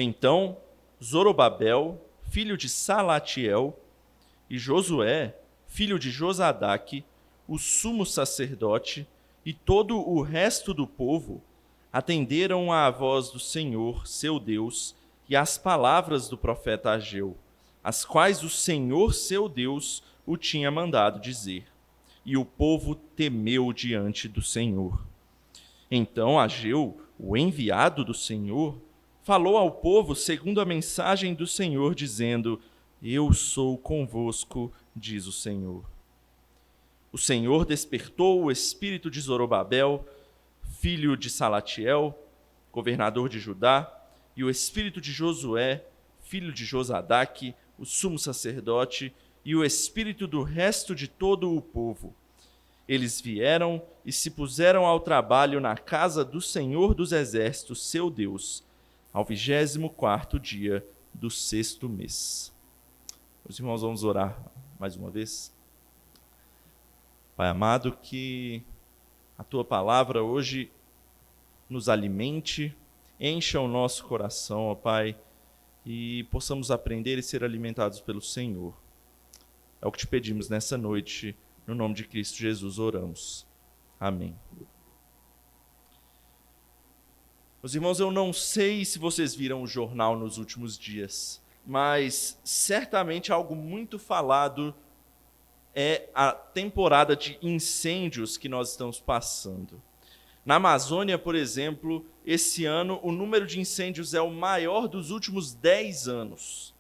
Então Zorobabel, filho de Salatiel, e Josué, filho de Josadaque, o sumo sacerdote, e todo o resto do povo atenderam à voz do Senhor, seu Deus, e às palavras do profeta Ageu, as quais o Senhor, seu Deus, o tinha mandado dizer. E o povo temeu diante do Senhor. Então Ageu, o enviado do Senhor, falou ao povo segundo a mensagem do Senhor, dizendo: Eu sou convosco, diz o Senhor. O Senhor despertou o espírito de Zorobabel, filho de Salatiel, governador de Judá, e o espírito de Josué, filho de Josadaque, o sumo sacerdote, e o espírito do resto de todo o povo. Eles vieram e se puseram ao trabalho na casa do Senhor dos Exércitos, seu Deus, ao 24º dia do 6º mês. Os irmãos, vamos orar mais uma vez. Pai amado, que a Tua palavra hoje nos alimente, encha o nosso coração, ó Pai, e possamos aprender e ser alimentados pelo Senhor. É o que te pedimos nessa noite, no nome de Cristo Jesus oramos. Amém. Meus irmãos, eu não sei se vocês viram o jornal nos últimos dias, mas certamente algo muito falado é a temporada de incêndios que nós estamos passando. Na Amazônia, por exemplo, esse ano o número de incêndios é o maior dos últimos 10 anos.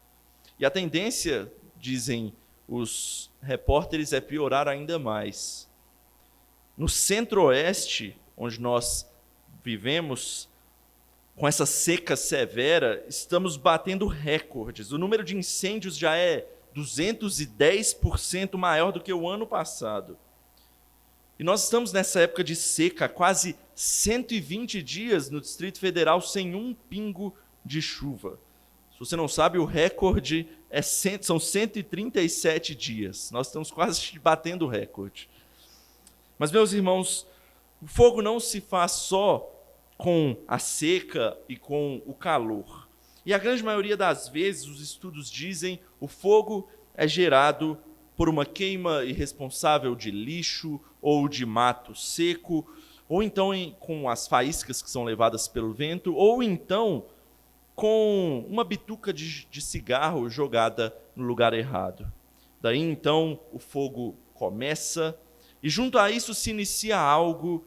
E a tendência, dizem os repórteres, é piorar ainda mais. No centro-oeste, onde nós vivemos, com essa seca severa, estamos batendo recordes. O número de incêndios já é 210% maior do que o ano passado. E nós estamos nessa época de seca, há quase 120 dias no Distrito Federal sem um pingo de chuva. Se você não sabe, o recorde são 137 dias. Nós estamos quase batendo o recorde. Mas, meus irmãos, o fogo não se faz só com a seca e com o calor. E a grande maioria das vezes, os estudos dizem, o fogo é gerado por uma queima irresponsável de lixo ou de mato seco, ou então com as faíscas que são levadas pelo vento, ou então com uma bituca de cigarro jogada no lugar errado. Daí então o fogo começa, e junto a isso se inicia algo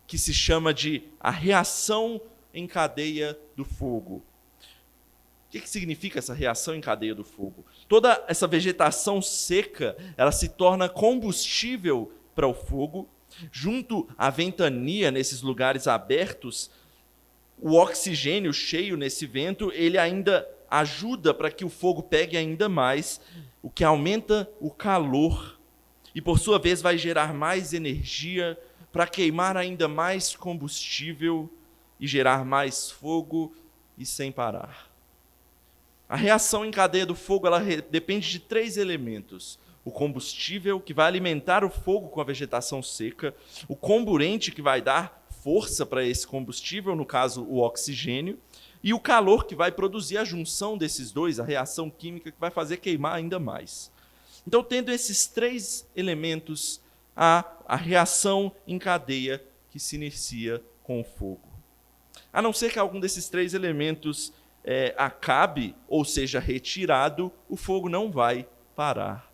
que se chama de a reação em cadeia do fogo. O que significa essa reação em cadeia do fogo? Toda essa vegetação seca, ela se torna combustível para o fogo. Junto à ventania, nesses lugares abertos, o oxigênio cheio nesse vento, ele ainda ajuda para que o fogo pegue ainda mais, o que aumenta o calor e, por sua vez, vai gerar mais energia para queimar ainda mais combustível e gerar mais fogo e sem parar. A reação em cadeia do fogo ela depende de 3 elementos. O combustível, que vai alimentar o fogo com a vegetação seca, o comburente, que vai dar força para esse combustível, no caso o oxigênio, e o calor, que vai produzir a junção desses dois, a reação química, que vai fazer queimar ainda mais. Então, tendo esses 3 elementos, há a reação em cadeia que se inicia com o fogo. A não ser que algum desses 3 elementos acabe, ou seja, retirado, o fogo não vai parar.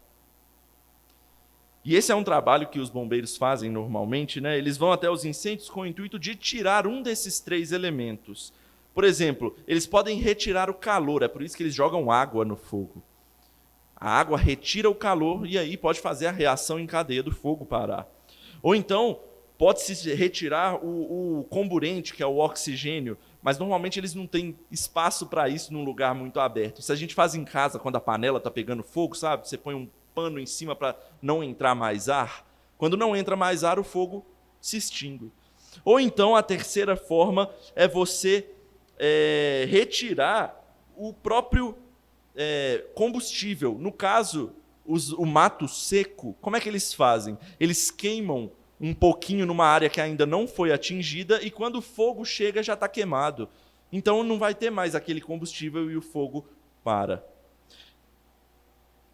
E esse é um trabalho que os bombeiros fazem normalmente, né? Eles vão até os incêndios com o intuito de tirar um desses 3 elementos. Por exemplo, eles podem retirar o calor, é por isso que eles jogam água no fogo. A água retira o calor e aí pode fazer a reação em cadeia do fogo parar. Ou então, pode-se retirar o comburente, que é o oxigênio, mas normalmente eles não têm espaço para isso num lugar muito aberto. Isso a gente faz em casa, quando a panela está pegando fogo, sabe? Você põe um pano em cima para não entrar mais ar. Quando não entra mais ar, o fogo se extingue. Ou então, a terceira forma é você retirar o próprio combustível. No caso, o mato seco, como é que eles fazem? Eles queimam um pouquinho numa área que ainda não foi atingida, e quando o fogo chega já está queimado. então não vai ter mais aquele combustível e o fogo para.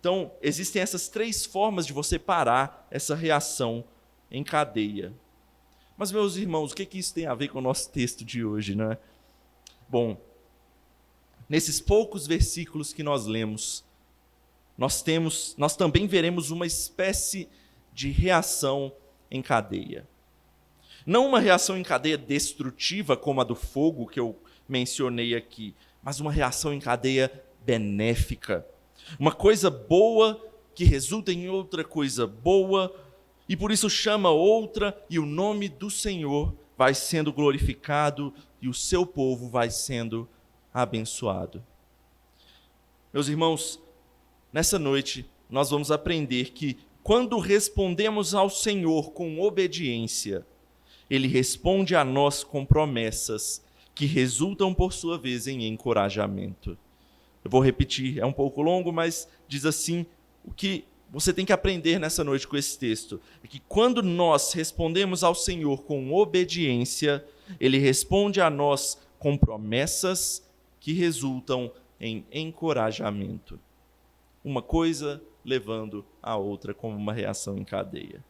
Então, existem essas 3 formas de você parar essa reação em cadeia. Mas, meus irmãos, o que isso tem a ver com o nosso texto de hoje, né? Bom, nesses poucos versículos que nós lemos, nós também veremos uma espécie de reação em cadeia. Não uma reação em cadeia destrutiva, como a do fogo que eu mencionei aqui, mas uma reação em cadeia benéfica. Uma coisa boa que resulta em outra coisa boa, e por isso chama outra, e o nome do Senhor vai sendo glorificado, e o seu povo vai sendo abençoado. Meus irmãos, nessa noite nós vamos aprender que quando respondemos ao Senhor com obediência, Ele responde a nós com promessas que resultam, por sua vez, em encorajamento. Eu vou repetir, é um pouco longo, mas diz assim, o que você tem que aprender nessa noite com esse texto é que quando nós respondemos ao Senhor com obediência, Ele responde a nós com promessas que resultam em encorajamento. Uma coisa levando a outra como uma reação em cadeia.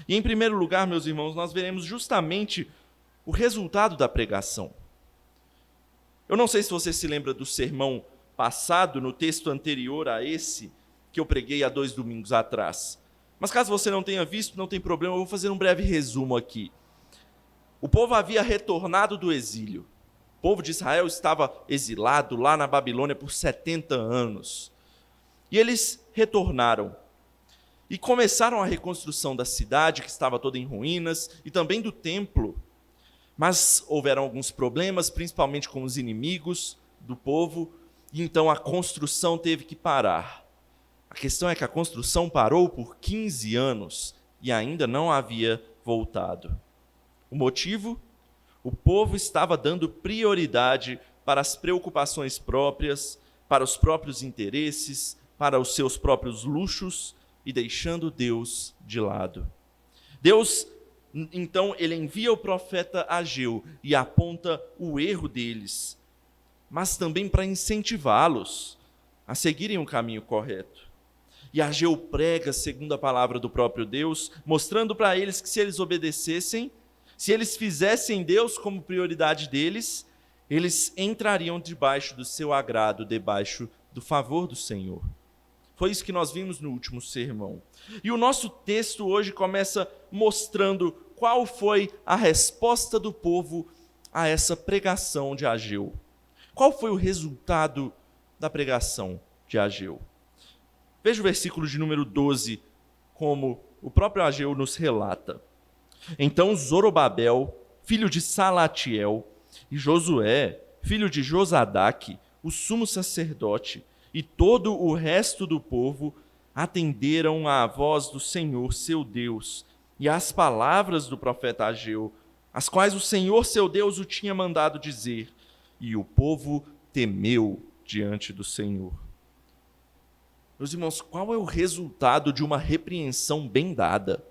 E em primeiro lugar, meus irmãos, nós veremos justamente o resultado da pregação. Eu não sei se você se lembra do sermão passado, no texto anterior a esse, que eu preguei há 2 domingos atrás. Mas caso você não tenha visto, não tem problema, eu vou fazer um breve resumo aqui. O povo havia retornado do exílio. O povo de Israel estava exilado lá na Babilônia por 70 anos. E eles retornaram. E começaram a reconstrução da cidade, que estava toda em ruínas, e também do templo. Mas houveram alguns problemas, principalmente com os inimigos do povo, e então a construção teve que parar. A questão é que a construção parou por 15 anos e ainda não havia voltado. O motivo? O povo estava dando prioridade para as preocupações próprias, para os próprios interesses, para os seus próprios luxos e deixando Deus de lado. Deus, então, ele envia o profeta Ageu e aponta o erro deles, mas também para incentivá-los a seguirem o caminho correto. E Ageu prega segundo a palavra do próprio Deus, mostrando para eles que se eles obedecessem, se eles fizessem Deus como prioridade deles, eles entrariam debaixo do seu agrado, debaixo do favor do Senhor. Foi isso que nós vimos no último sermão. E o nosso texto hoje começa mostrando qual foi a resposta do povo a essa pregação de Ageu. Qual foi o resultado da pregação de Ageu? Veja o versículo de número 12, como o próprio Ageu nos relata. Então Zorobabel, filho de Salatiel, e Josué, filho de Josadaque, o sumo sacerdote, e todo o resto do povo atenderam à voz do Senhor, seu Deus, e às palavras do profeta Ageu, as quais o Senhor, seu Deus, o tinha mandado dizer, e o povo temeu diante do Senhor. Meus irmãos, qual é o resultado de uma repreensão bem dada?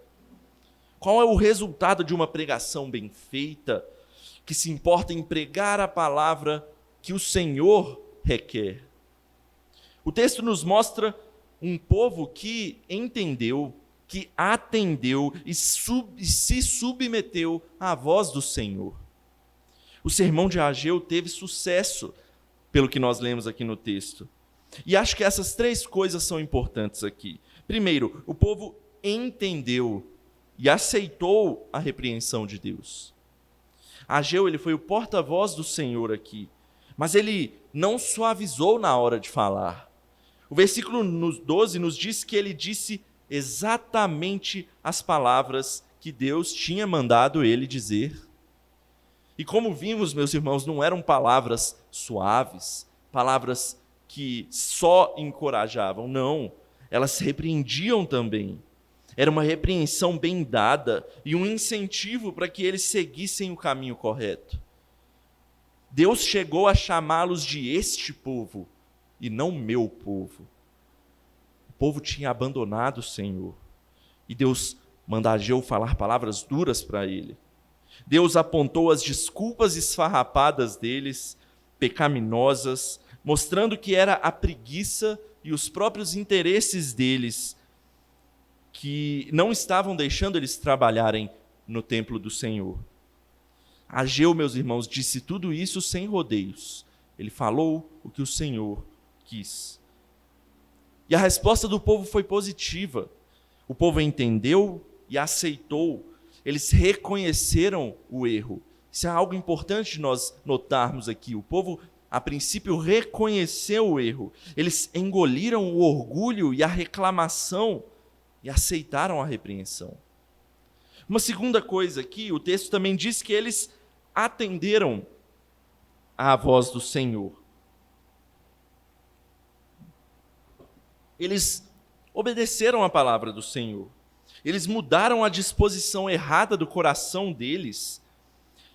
Qual é o resultado de uma pregação bem feita, que se importa em pregar a palavra que o Senhor requer? O texto nos mostra um povo que entendeu, que atendeu e se submeteu à voz do Senhor. O sermão de Ageu teve sucesso, pelo que nós lemos aqui no texto. E acho que essas 3 coisas são importantes aqui. Primeiro, o povo entendeu e aceitou a repreensão de Deus. Ageu, ele foi o porta-voz do Senhor aqui, mas ele não suavizou na hora de falar. O versículo 12 nos diz que ele disse exatamente as palavras que Deus tinha mandado ele dizer. E como vimos, meus irmãos, não eram palavras suaves, palavras que só encorajavam, não. Elas repreendiam também. Era uma repreensão bem dada e um incentivo para que eles seguissem o caminho correto. Deus chegou a chamá-los de este povo e não meu povo. O povo tinha abandonado o Senhor. E Deus manda Ageu falar palavras duras para ele. Deus apontou as desculpas esfarrapadas deles pecaminosas, mostrando que era a preguiça e os próprios interesses deles que não estavam deixando eles trabalharem no templo do Senhor. Ageu, meus irmãos, disse tudo isso sem rodeios. Ele falou o que o Senhor quis. E a resposta do povo foi positiva. O povo entendeu e aceitou. Eles reconheceram o erro. Isso é algo importante de nós notarmos aqui. O povo, a princípio, reconheceu o erro. Eles engoliram o orgulho e a reclamação e aceitaram a repreensão. Uma segunda coisa aqui, o texto também diz que eles atenderam à voz do Senhor. Eles obedeceram à palavra do Senhor. Eles mudaram a disposição errada do coração deles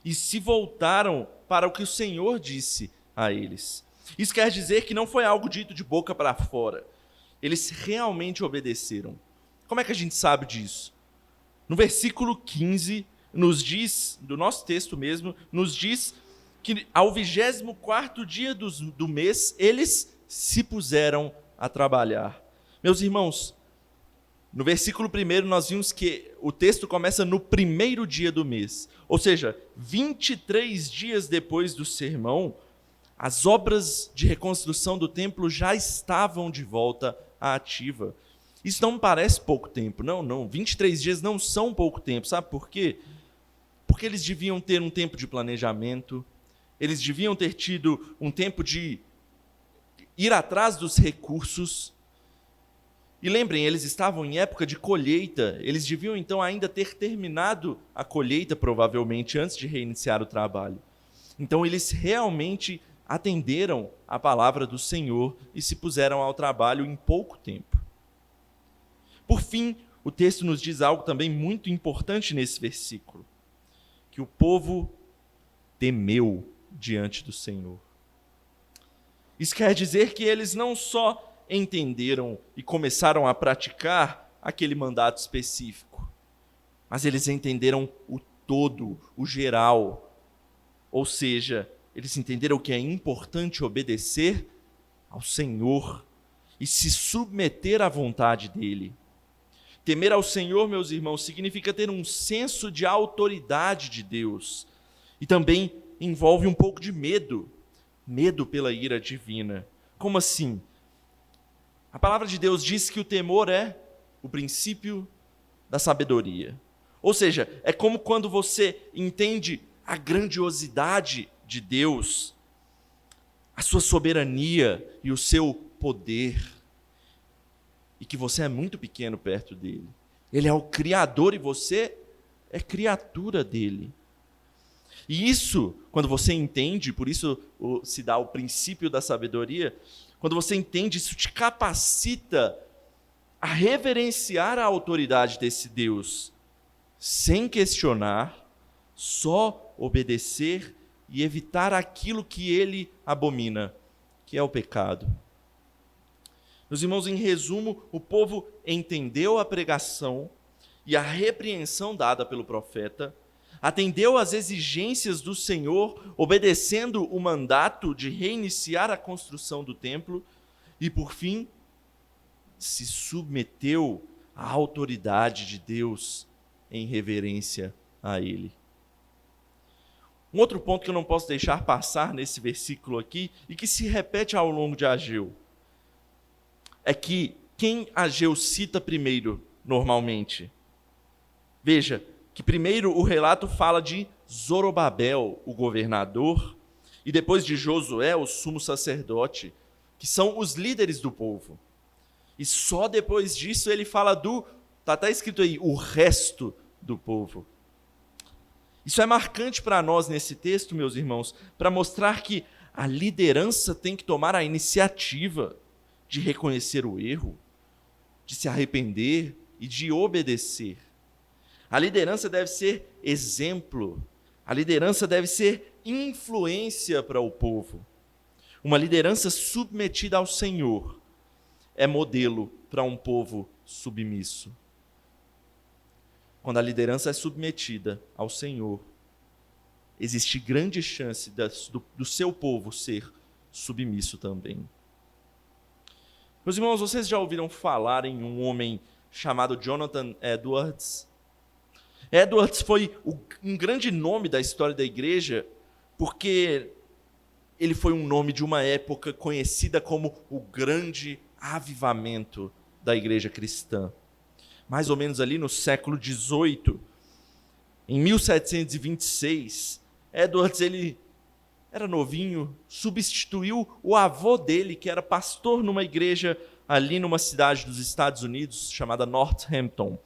e se voltaram para o que o Senhor disse a eles. Isso quer dizer que não foi algo dito de boca para fora. Eles realmente obedeceram. Como é que a gente sabe disso? No versículo 15, nos diz, do nosso texto mesmo, nos diz que ao 24º dia do mês, eles se puseram a trabalhar. Meus irmãos, no versículo 1 nós vimos que o texto começa no primeiro dia do mês, ou seja, 23 dias depois do sermão, as obras de reconstrução do templo já estavam de volta à ativa. Isso não me parece pouco tempo, não, 23 dias não são pouco tempo, sabe por quê? Porque eles deviam ter um tempo de planejamento, eles deviam ter tido um tempo de ir atrás dos recursos. E lembrem, eles estavam em época de colheita, eles deviam então ainda ter terminado a colheita, provavelmente, antes de reiniciar o trabalho. Então eles realmente atenderam a palavra do Senhor e se puseram ao trabalho em pouco tempo. Por fim, o texto nos diz algo também muito importante nesse versículo, que o povo temeu diante do Senhor. Isso quer dizer que eles não só entenderam e começaram a praticar aquele mandato específico, mas eles entenderam o todo, o geral. Ou seja, eles entenderam que é importante obedecer ao Senhor e se submeter à vontade dele. Temer ao Senhor, meus irmãos, significa ter um senso de autoridade de Deus. E também envolve um pouco de medo. Medo pela ira divina. Como assim? A palavra de Deus diz que o temor é o princípio da sabedoria. Ou seja, é como quando você entende a grandiosidade de Deus, a sua soberania e o seu poder, e que você é muito pequeno perto dele. Ele é o Criador e você é criatura dele. E isso, quando você entende, por isso se dá o princípio da sabedoria, quando você entende, isso te capacita a reverenciar a autoridade desse Deus, sem questionar, só obedecer e evitar aquilo que ele abomina, que é o pecado. Meus irmãos, em resumo, o povo entendeu a pregação e a repreensão dada pelo profeta, atendeu às exigências do Senhor, obedecendo o mandato de reiniciar a construção do templo e, por fim, se submeteu à autoridade de Deus em reverência a Ele. Um outro ponto que eu não posso deixar passar nesse versículo aqui e que se repete ao longo de Ageu é que quem Ageu cita primeiro, normalmente? Veja, que primeiro o relato fala de Zorobabel, o governador, e depois de Josué, o sumo sacerdote, que são os líderes do povo. E só depois disso ele fala está até escrito aí, o resto do povo. Isso é marcante para nós nesse texto, meus irmãos, para mostrar que a liderança tem que tomar a iniciativa de reconhecer o erro, de se arrepender e de obedecer. A liderança deve ser exemplo, a liderança deve ser influência para o povo. Uma liderança submetida ao Senhor é modelo para um povo submisso. Quando a liderança é submetida ao Senhor, existe grande chance do seu povo ser submisso também. Meus irmãos, vocês já ouviram falar em um homem chamado Jonathan Edwards? Edwards foi um grande nome da história da igreja, porque ele foi um nome de uma época conhecida como o grande avivamento da igreja cristã. Mais ou menos ali no século XVIII, em 1726, Edwards, ele era novinho, substituiu o avô dele, que era pastor numa igreja ali numa cidade dos Estados Unidos, chamada Northampton.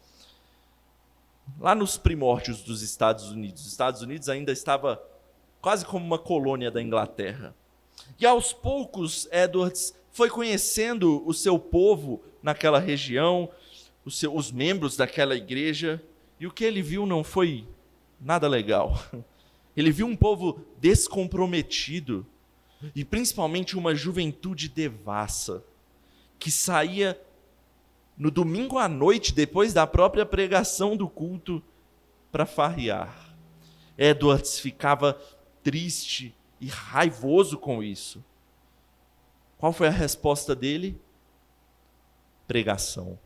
Lá nos primórdios dos Estados Unidos. Os Estados Unidos ainda estava quase como uma colônia da Inglaterra. E aos poucos, Edwards foi conhecendo o seu povo naquela região, os membros daquela igreja, e o que ele viu não foi nada legal. Ele viu um povo descomprometido, e principalmente uma juventude devassa, que saía no domingo à noite, depois da própria pregação do culto, para farrear. Edwards ficava triste e raivoso com isso. Qual foi a resposta dele? Pregação.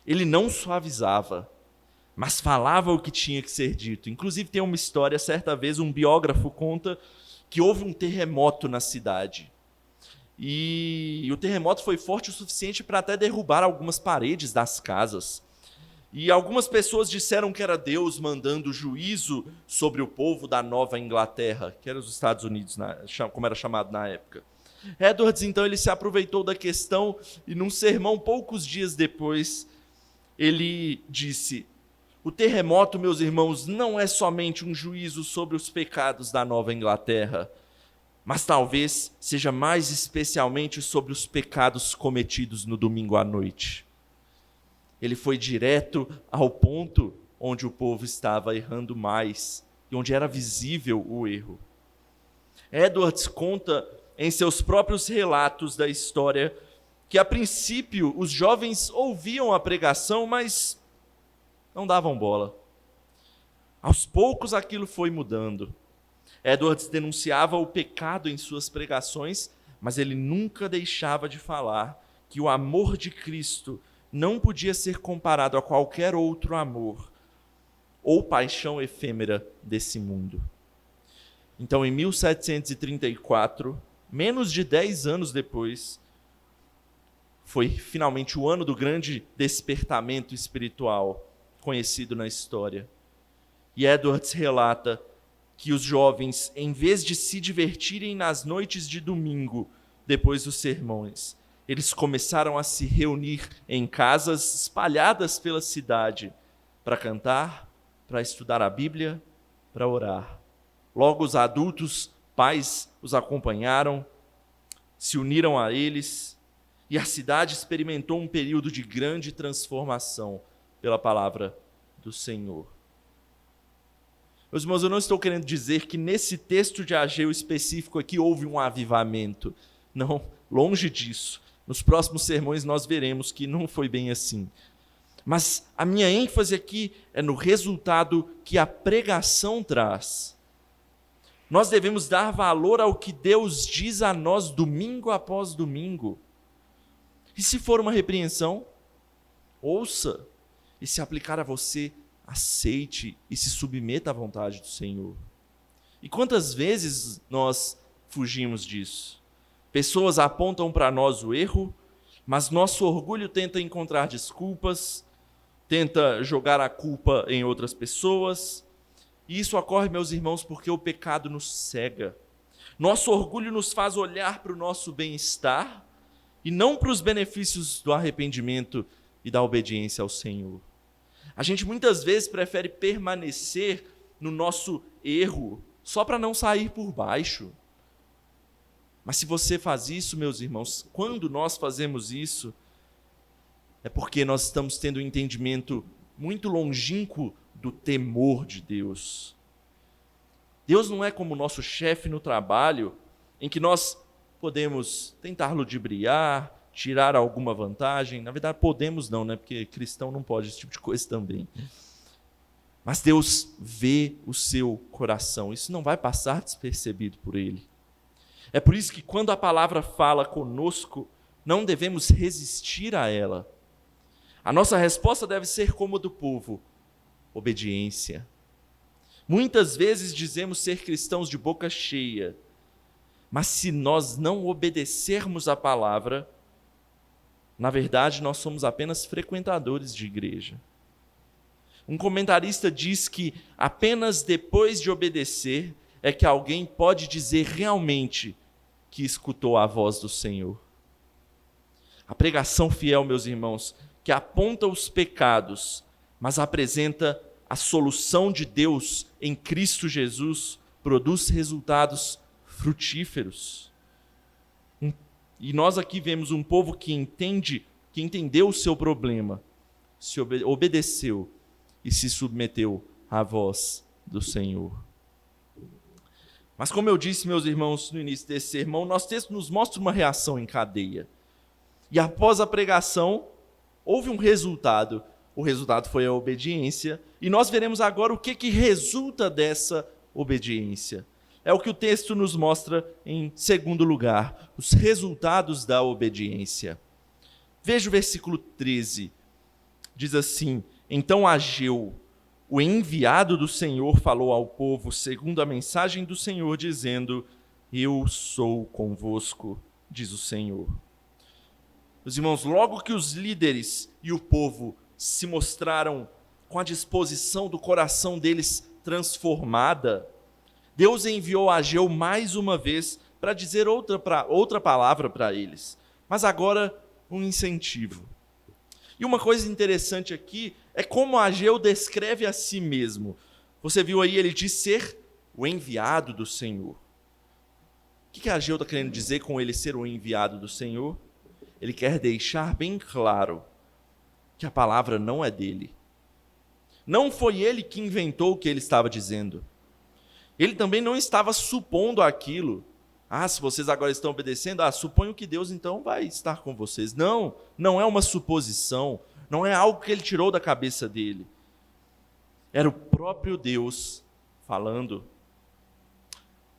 Ele não suavizava, mas falava o que tinha que ser dito. Inclusive tem uma história, certa vez um biógrafo conta que houve um terremoto na cidade. E o terremoto foi forte o suficiente para até derrubar algumas paredes das casas. E algumas pessoas disseram que era Deus mandando juízo sobre o povo da Nova Inglaterra, que era os Estados Unidos, como era chamado na época. Edwards, então, ele se aproveitou da questão e num sermão, poucos dias depois, ele disse: o terremoto, meus irmãos, não é somente um juízo sobre os pecados da Nova Inglaterra, mas talvez seja mais especialmente sobre os pecados cometidos no domingo à noite. Ele foi direto ao ponto onde o povo estava errando mais e onde era visível o erro. Edwards conta em seus próprios relatos da história que, a princípio, os jovens ouviam a pregação, mas não davam bola. Aos poucos aquilo foi mudando. Edwards denunciava o pecado em suas pregações, mas ele nunca deixava de falar que o amor de Cristo não podia ser comparado a qualquer outro amor ou paixão efêmera desse mundo. Então, em 1734, menos de 10 anos depois, foi finalmente o ano do grande despertamento espiritual conhecido na história. E Edwards relata que os jovens, em vez de se divertirem nas noites de domingo, depois dos sermões, eles começaram a se reunir em casas espalhadas pela cidade para cantar, para estudar a Bíblia, para orar. Logo os adultos, pais, os acompanharam, se uniram a eles, e a cidade experimentou um período de grande transformação pela palavra do Senhor. Meus irmãos, eu não estou querendo dizer que nesse texto de Ageu específico aqui houve um avivamento. Não, longe disso. Nos próximos sermões nós veremos que não foi bem assim. Mas a minha ênfase aqui é no resultado que a pregação traz. Nós devemos dar valor ao que Deus diz a nós domingo após domingo. E se for uma repreensão, ouça. E se aplicar a você, aceite e se submeta à vontade do Senhor. E quantas vezes nós fugimos disso? Pessoas apontam para nós o erro, mas nosso orgulho tenta encontrar desculpas, tenta jogar a culpa em outras pessoas. E isso ocorre, meus irmãos, porque o pecado nos cega. Nosso orgulho nos faz olhar para o nosso bem-estar e não para os benefícios do arrependimento e da obediência ao Senhor. A gente muitas vezes prefere permanecer no nosso erro só para não sair por baixo. Mas se você faz isso, meus irmãos, quando nós fazemos isso, é porque nós estamos tendo um entendimento muito longínquo do temor de Deus. Deus não é como o nosso chefe no trabalho, em que nós podemos tentar ludibriar, tirar alguma vantagem. Na verdade, podemos não, né? Porque cristão não pode esse tipo de coisa também. Mas Deus vê o seu coração. Isso não vai passar despercebido por Ele. É por isso que quando a palavra fala conosco, não devemos resistir a ela. A nossa resposta deve ser como a do povo: obediência. Muitas vezes dizemos ser cristãos de boca cheia, mas se nós não obedecermos à palavra, na verdade nós somos apenas frequentadores de igreja. Um comentarista diz que apenas depois de obedecer é que alguém pode dizer realmente que escutou a voz do Senhor. A pregação fiel, meus irmãos, que aponta os pecados, mas apresenta a solução de Deus em Cristo Jesus, produz resultados frutíferos. E nós aqui vemos um povo que entendeu o seu problema, se obedeceu e se submeteu à voz do Senhor. Mas como eu disse, meus irmãos, no início desse sermão, nosso texto nos mostra uma reação em cadeia. E após a pregação, houve um resultado. O resultado foi a obediência. E nós veremos agora o que resulta dessa obediência. É o que o texto nos mostra em segundo lugar, os resultados da obediência. Veja o versículo 13. Diz assim: Então Ageu, o enviado do Senhor, falou ao povo segundo a mensagem do Senhor, dizendo: Eu sou convosco, diz o Senhor. Meus irmãos, logo que os líderes e o povo se mostraram com a disposição do coração deles transformada, Deus enviou Ageu mais uma vez para dizer outra palavra para eles, mas agora um incentivo. E uma coisa interessante aqui é como Ageu descreve a si mesmo. Você viu aí, ele diz ser o enviado do Senhor. O que Ageu está querendo dizer com ele ser o enviado do Senhor? Ele quer deixar bem claro que a palavra não é dele. Não foi ele que inventou o que ele estava dizendo. Ele também não estava supondo aquilo. Se vocês agora estão obedecendo, suponho que Deus então vai estar com vocês. Não, não é uma suposição, não é algo que ele tirou da cabeça dele. Era o próprio Deus falando.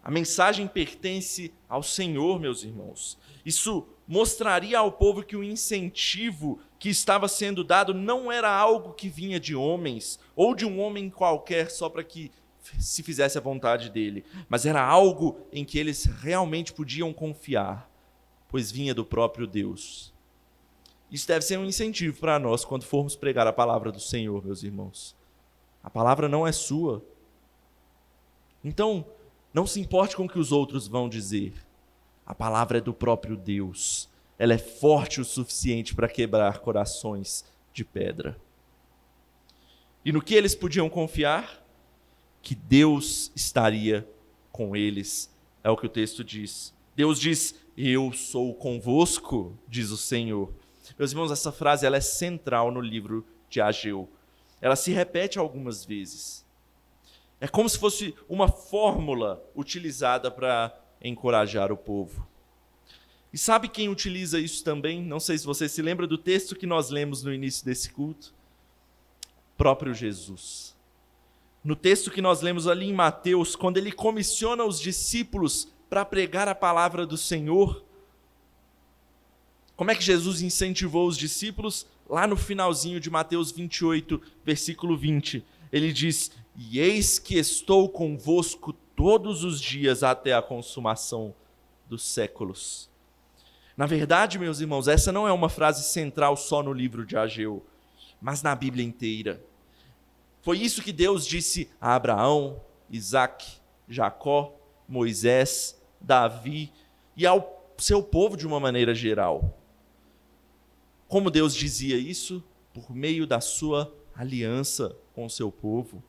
A mensagem pertence ao Senhor, meus irmãos. Isso mostraria ao povo que o incentivo que estava sendo dado não era algo que vinha de homens, ou de um homem qualquer só para que se fizesse a vontade dele, mas era algo em que eles realmente podiam confiar, pois vinha do próprio Deus. Isso deve ser um incentivo para nós quando formos pregar a palavra do Senhor, meus irmãos. A palavra não é sua. Então, não se importe com o que os outros vão dizer. A palavra é do próprio Deus. Ela é forte o suficiente para quebrar corações de pedra. E no que eles podiam confiar? Que Deus estaria com eles. É o que o texto diz. Deus diz: eu sou convosco, diz o Senhor. Meus irmãos, essa frase ela é central no livro de Ageu. Ela se repete algumas vezes. É como se fosse uma fórmula utilizada para encorajar o povo. E sabe quem utiliza isso também? Não sei se você se lembra do texto que nós lemos no início desse culto. O próprio Jesus. No texto que nós lemos ali em Mateus, quando ele comissiona os discípulos para pregar a palavra do Senhor, como é que Jesus incentivou os discípulos? Lá no finalzinho de Mateus 28, versículo 20, ele diz: e eis que estou convosco todos os dias até a consumação dos séculos. Na verdade, meus irmãos, essa não é uma frase central só no livro de Ageu, mas na Bíblia inteira. Foi isso que Deus disse a Abraão, Isaque, Jacó, Moisés, Davi e ao seu povo de uma maneira geral. Como Deus dizia isso? Por meio da sua aliança com o seu povo.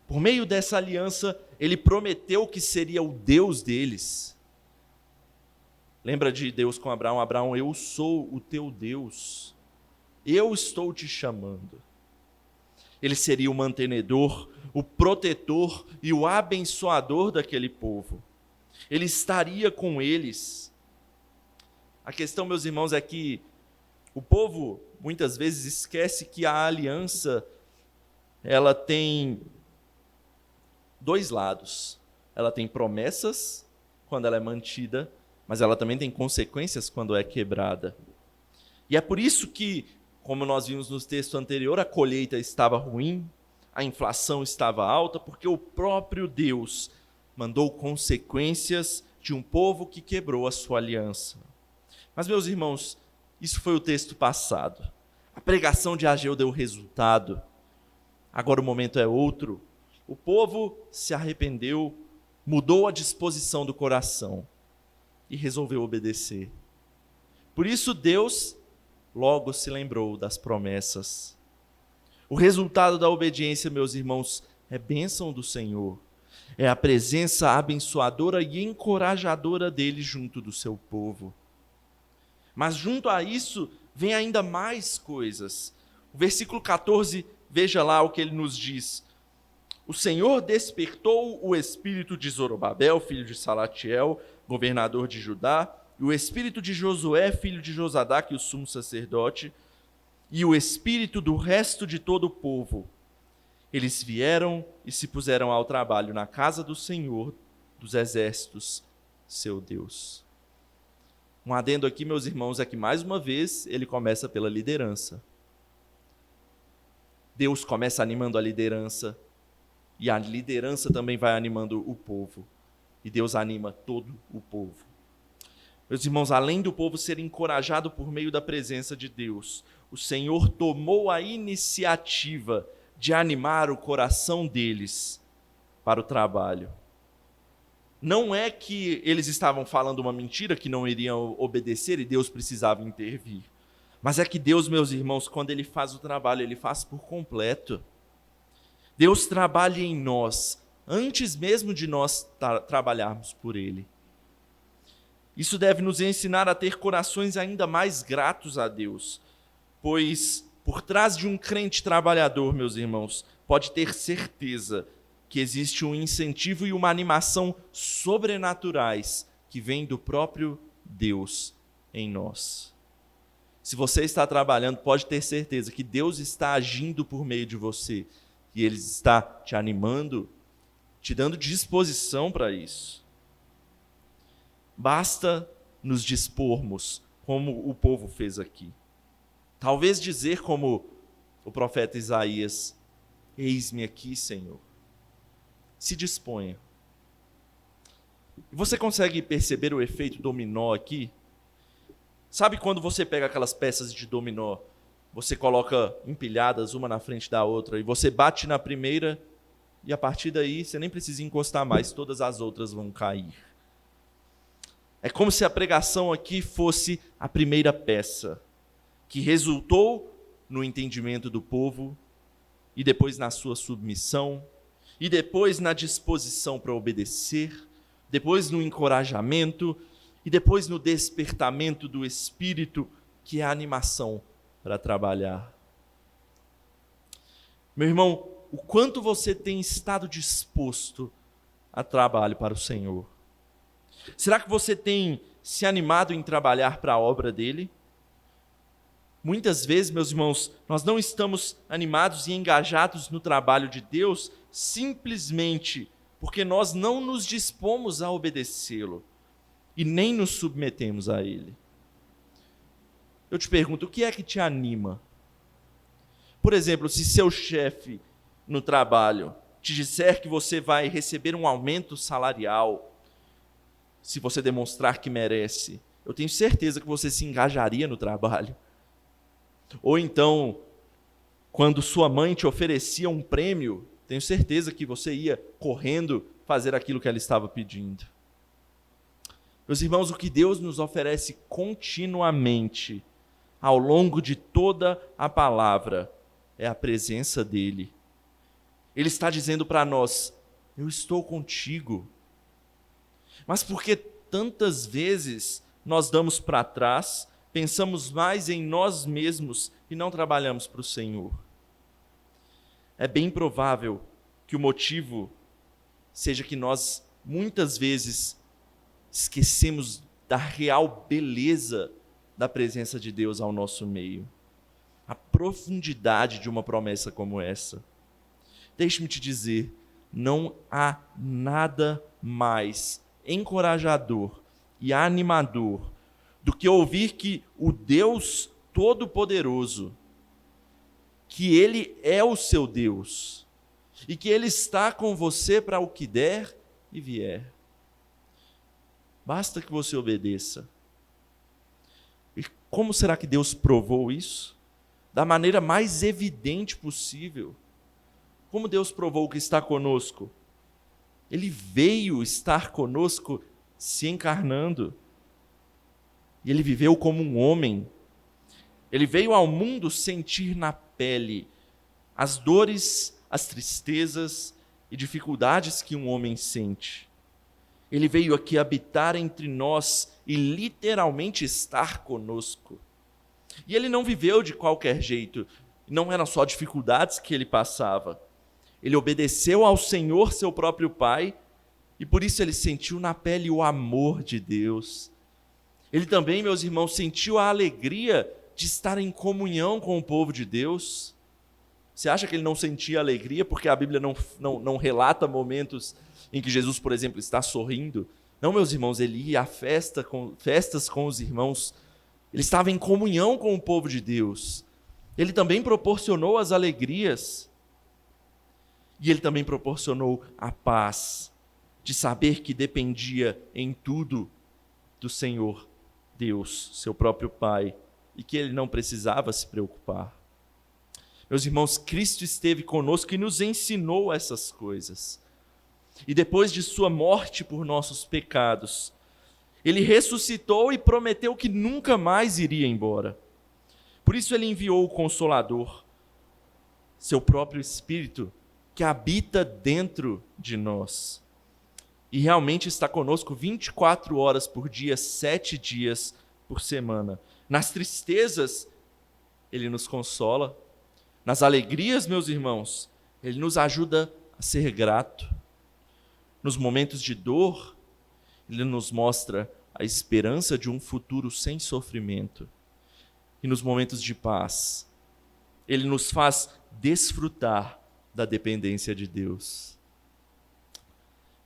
Por meio dessa aliança, ele prometeu que seria o Deus deles. Lembra de Deus com Abraão? Abraão, eu sou o teu Deus. Eu estou te chamando. Ele seria o mantenedor, o protetor e o abençoador daquele povo. Ele estaria com eles. A questão, meus irmãos, é que o povo muitas vezes esquece que a aliança ela tem dois lados. Ela tem promessas quando ela é mantida, mas ela também tem consequências quando é quebrada. E é por isso que, como nós vimos no texto anterior, a colheita estava ruim, a inflação estava alta, porque o próprio Deus mandou consequências de um povo que quebrou a sua aliança. Mas, meus irmãos, isso foi o texto passado. A pregação de Ageu deu resultado. Agora o momento é outro. O povo se arrependeu, mudou a disposição do coração e resolveu obedecer. Por isso Deus logo se lembrou das promessas. O resultado da obediência, meus irmãos, é bênção do Senhor. É a presença abençoadora e encorajadora dele junto do seu povo. Mas junto a isso, vem ainda mais coisas. O versículo 14, veja lá o que ele nos diz. O Senhor despertou o espírito de Zorobabel, filho de Salatiel, governador de Judá, e o espírito de Josué, filho de Josadaque, o sumo sacerdote, e o espírito do resto de todo o povo. Eles vieram e se puseram ao trabalho na casa do Senhor dos exércitos, seu Deus. Um adendo aqui, meus irmãos, é que mais uma vez ele começa pela liderança. Deus começa animando a liderança, e a liderança também vai animando o povo. E Deus anima todo o povo. Meus irmãos, além do povo ser encorajado por meio da presença de Deus, o Senhor tomou a iniciativa de animar o coração deles para o trabalho. Não é que eles estavam falando uma mentira, que não iriam obedecer e Deus precisava intervir. Mas é que Deus, meus irmãos, quando Ele faz o trabalho, Ele faz por completo. Deus trabalha em nós, antes mesmo de nós trabalharmos por Ele. Isso deve nos ensinar a ter corações ainda mais gratos a Deus, pois por trás de um crente trabalhador, meus irmãos, pode ter certeza que existe um incentivo e uma animação sobrenaturais que vem do próprio Deus em nós. Se você está trabalhando, pode ter certeza que Deus está agindo por meio de você, e Ele está te animando, te dando disposição para isso. Basta nos dispormos, como o povo fez aqui. Talvez dizer como o profeta Isaías: eis-me aqui, Senhor. Se disponha. Você consegue perceber o efeito dominó aqui? Sabe quando você pega aquelas peças de dominó, você coloca empilhadas uma na frente da outra, e você bate na primeira, e a partir daí você nem precisa encostar mais, todas as outras vão cair. É como se a pregação aqui fosse a primeira peça, que resultou no entendimento do povo, e depois na sua submissão, e depois na disposição para obedecer, depois no encorajamento, e depois no despertamento do Espírito, que é a animação para trabalhar. Meu irmão, o quanto você tem estado disposto a trabalho para o Senhor? Será que você tem se animado em trabalhar para a obra dele? Muitas vezes, meus irmãos, nós não estamos animados e engajados no trabalho de Deus simplesmente porque nós não nos dispomos a obedecê-lo e nem nos submetemos a ele. Eu te pergunto, o que é que te anima? Por exemplo, se seu chefe no trabalho te disser que você vai receber um aumento salarial, se você demonstrar que merece, eu tenho certeza que você se engajaria no trabalho. Ou então, quando sua mãe te oferecia um prêmio, tenho certeza que você ia correndo fazer aquilo que ela estava pedindo. Meus irmãos, o que Deus nos oferece continuamente, ao longo de toda a palavra, é a presença dele. Ele está dizendo para nós: eu estou contigo. Mas por que tantas vezes nós damos para trás, pensamos mais em nós mesmos e não trabalhamos para o Senhor? É bem provável que o motivo seja que nós, muitas vezes, esquecemos da real beleza da presença de Deus ao nosso meio. A profundidade de uma promessa como essa. Deixe-me te dizer, não há nada mais encorajador e animador do que ouvir que o Deus Todo-Poderoso, que Ele é o seu Deus e que Ele está com você para o que der e vier. Basta que você obedeça. E como será que Deus provou isso? Da maneira mais evidente possível. Como Deus provou que está conosco? Ele veio estar conosco se encarnando. E ele viveu como um homem. Ele veio ao mundo sentir na pele as dores, as tristezas e dificuldades que um homem sente. Ele veio aqui habitar entre nós e literalmente estar conosco. E ele não viveu de qualquer jeito. Não eram só dificuldades que ele passava. Ele obedeceu ao Senhor, seu próprio Pai, e por isso ele sentiu na pele o amor de Deus. Ele também, meus irmãos, sentiu a alegria de estar em comunhão com o povo de Deus. Você acha que ele não sentia alegria porque a Bíblia não relata momentos em que Jesus, por exemplo, está sorrindo? Não, meus irmãos, ele ia a festas com os irmãos. Ele estava em comunhão com o povo de Deus. Ele também proporcionou as alegrias. E ele também proporcionou a paz, de saber que dependia em tudo do Senhor Deus, seu próprio Pai, e que ele não precisava se preocupar. Meus irmãos, Cristo esteve conosco e nos ensinou essas coisas. E depois de sua morte por nossos pecados, ele ressuscitou e prometeu que nunca mais iria embora. Por isso ele enviou o Consolador, seu próprio Espírito, que habita dentro de nós. E realmente está conosco 24 horas por dia, 7 dias por semana. Nas tristezas, ele nos consola. Nas alegrias, meus irmãos, ele nos ajuda a ser grato. Nos momentos de dor, ele nos mostra a esperança de um futuro sem sofrimento. E nos momentos de paz, ele nos faz desfrutar da dependência de Deus.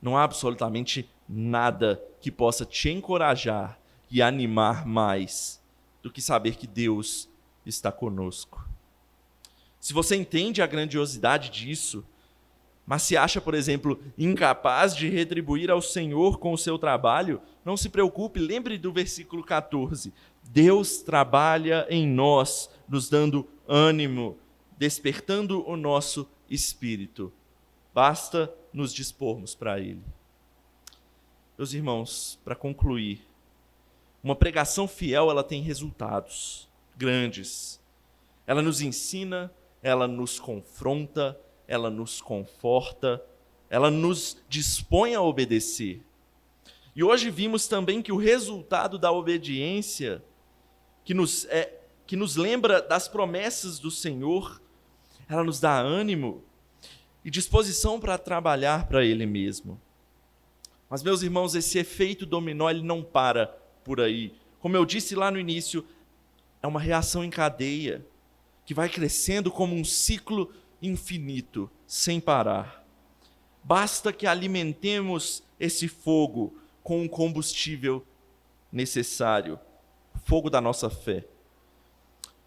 Não há absolutamente nada que possa te encorajar e animar mais do que saber que Deus está conosco. Se você entende a grandiosidade disso, mas se acha, por exemplo, incapaz de retribuir ao Senhor com o seu trabalho, não se preocupe, lembre do versículo 14. Deus trabalha em nós, nos dando ânimo, despertando o nosso espírito. Basta nos dispormos para Ele. Meus irmãos, para concluir, uma pregação fiel, ela tem resultados grandes. Ela nos ensina, ela nos confronta, ela nos conforta, ela nos dispõe a obedecer. E hoje vimos também que o resultado da obediência, que nos lembra das promessas do Senhor, ela nos dá ânimo e disposição para trabalhar para Ele mesmo. Mas, meus irmãos, esse efeito dominó, ele não para por aí. Como eu disse lá no início, é uma reação em cadeia, que vai crescendo como um ciclo infinito, sem parar. Basta que alimentemos esse fogo com o combustível necessário, o fogo da nossa fé.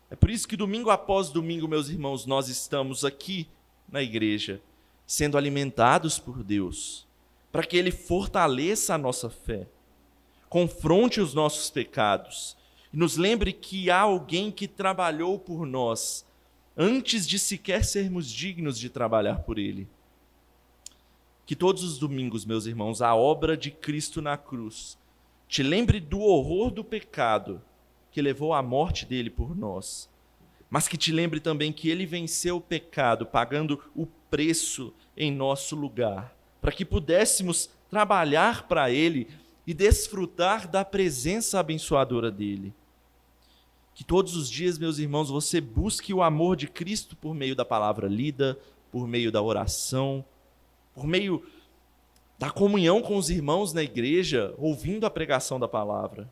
É por isso que domingo após domingo, meus irmãos, nós estamos aqui na igreja, sendo alimentados por Deus, para que Ele fortaleça a nossa fé, confronte os nossos pecados, e nos lembre que há alguém que trabalhou por nós, antes de sequer sermos dignos de trabalhar por Ele. Que todos os domingos, meus irmãos, a obra de Cristo na cruz te lembre do horror do pecado que levou à morte dele por nós, mas que te lembre também que ele venceu o pecado, pagando o preço em nosso lugar, para que pudéssemos trabalhar para ele e desfrutar da presença abençoadora dele. Que todos os dias, meus irmãos, você busque o amor de Cristo por meio da palavra lida, por meio da oração, por meio da comunhão com os irmãos na igreja, ouvindo a pregação da palavra.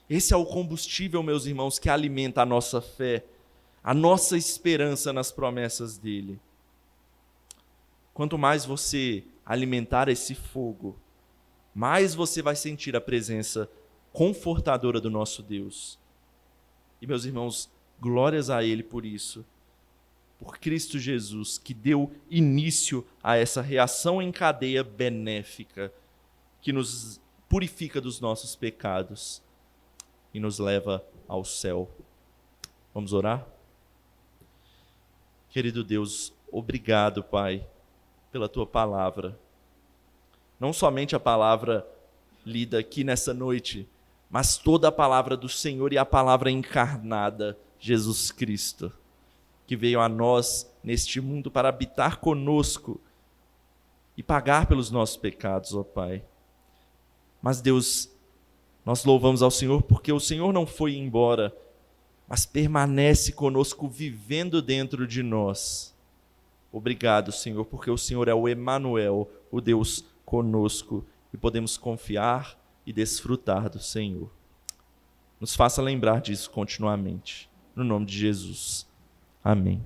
Esse é o combustível, meus irmãos, que alimenta a nossa fé, a nossa esperança nas promessas dele. quanto mais você alimentar esse fogo, mais você vai sentir a presença confortadora do nosso Deus. E, meus irmãos, glórias a Ele por isso, por Cristo Jesus, que deu início a essa reação em cadeia benéfica, que nos purifica dos nossos pecados e nos leva ao céu. Vamos orar? Querido Deus, obrigado, Pai, pela Tua palavra. Não somente a palavra lida aqui nessa noite, mas toda a palavra do Senhor e a palavra encarnada, Jesus Cristo, que veio a nós neste mundo para habitar conosco e pagar pelos nossos pecados, ó Pai. Mas, Deus, nós louvamos ao Senhor porque o Senhor não foi embora, mas permanece conosco, vivendo dentro de nós. Obrigado, Senhor, porque o Senhor é o Emanuel, o Deus conosco, e podemos confiar e desfrutar do Senhor. Nos faça lembrar disso continuamente. No nome de Jesus. Amém.